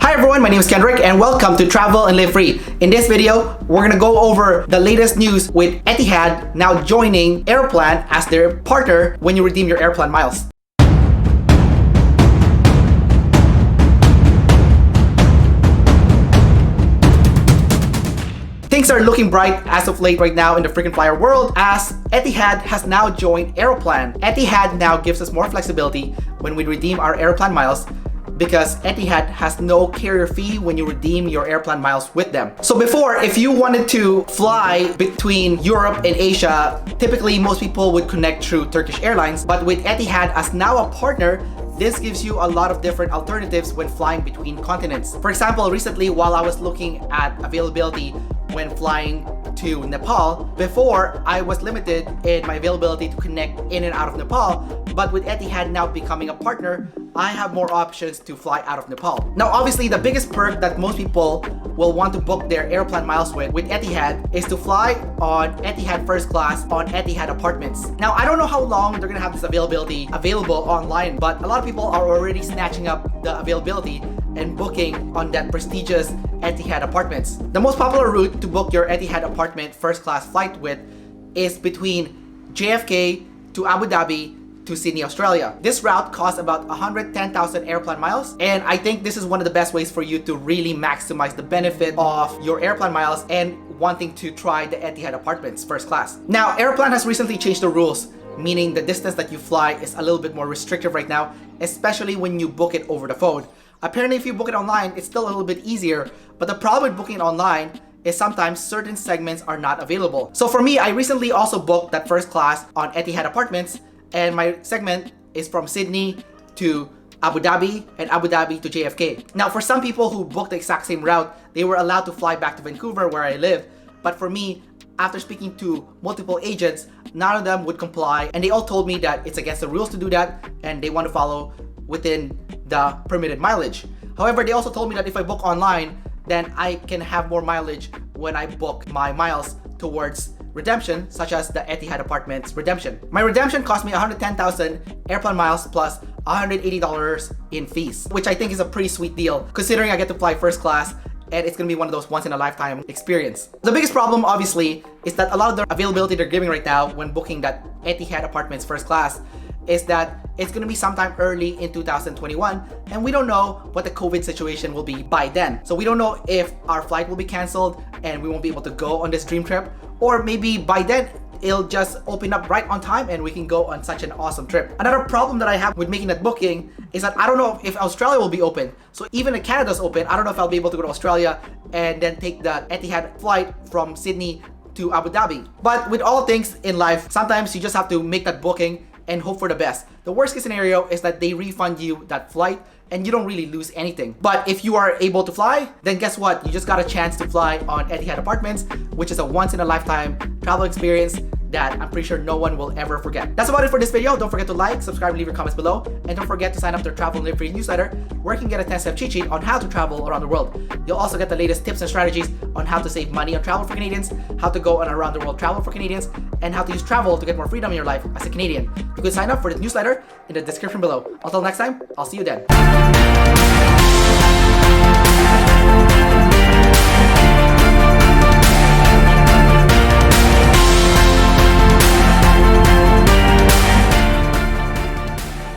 Hi everyone, my name is Kendrick and welcome to Travel and Live Free. In this video, we're gonna go over the latest news with Etihad now joining Aeroplan as their partner when you redeem your Aeroplan miles. Things are looking bright as of late right now in the freaking flyer world as Etihad has now joined Aeroplan. Etihad now gives us more flexibility when we redeem our Aeroplan miles because Etihad has no carrier fee when you redeem your Aeroplan miles with them. So before, if you wanted to fly between Europe and Asia, typically most people would connect through Turkish Airlines, but with Etihad as now a partner, this gives you a lot of different alternatives when flying between continents. For example, recently while I was looking at availability when flying to Nepal, before I was limited in my availability to connect in and out of Nepal, but with Etihad now becoming a partner, I have more options to fly out of Nepal. Now obviously the biggest perk that most people will want to book their Aeroplan miles with Etihad is to fly on Etihad first class on Etihad apartments. Now I don't know how long they're gonna have this availability available online, but a lot of people are already snatching up the availability and booking on that prestigious Etihad apartments. The most popular route to book your Etihad apartment first class flight with is between JFK to Abu Dhabi to Sydney, Australia. This route costs about 110,000 Aeroplan miles, and I think this is one of the best ways for you to really maximize the benefit of your Aeroplan miles and wanting to try the Etihad apartments first class. Now, Aeroplan has recently changed the rules, meaning the distance that you fly is a little bit more restrictive right now, especially when you book it over the phone. Apparently, if you book it online, it's still a little bit easier, but the problem with booking it online is sometimes certain segments are not available. So for me, I recently also booked that first class on Etihad apartments, and my segment is from Sydney to Abu Dhabi and Abu Dhabi to JFK. Now, for some people who booked the exact same route, they were allowed to fly back to Vancouver where I live. But for me, after speaking to multiple agents, none of them would comply, and they all told me that it's against the rules to do that and they want to follow within the permitted mileage. However, they also told me that if I book online, then I can have more mileage when I book my miles towards redemption, such as the Etihad apartments redemption. My redemption cost me 110,000 Aeroplan miles plus $180 in fees, which I think is a pretty sweet deal considering I get to fly first class and it's gonna be one of those once in a lifetime experience. The biggest problem obviously is that a lot of the availability they're giving right now when booking that Etihad apartments first class is that it's gonna be sometime early in 2021 and we don't know what the COVID situation will be by then. So we don't know if our flight will be canceled and we won't be able to go on this dream trip, or maybe by then it'll just open up right on time and we can go on such an awesome trip. Another problem that I have with making that booking is that I don't know if Australia will be open. So even if Canada's open, I don't know if I'll be able to go to Australia and then take the Etihad flight from Sydney to Abu Dhabi. But with all things in life, sometimes you just have to make that booking and hope for the best. The worst case scenario is that they refund you that flight and you don't really lose anything. But if you are able to fly, then guess what? You just got a chance to fly on Etihad apartments, which is a once in a lifetime travel experience that I'm pretty sure no one will ever forget. That's about it for this video. Don't forget to like, subscribe, and leave your comments below. And don't forget to sign up to our Travel and Live Free newsletter, where you can get a 10-step cheat sheet on how to travel around the world. You'll also get the latest tips and strategies on how to save money on travel for Canadians, how to go on around the world travel for Canadians, and how to use travel to get more freedom in your life as a Canadian. You can sign up for the newsletter in the description below. Until next time, I'll see you then.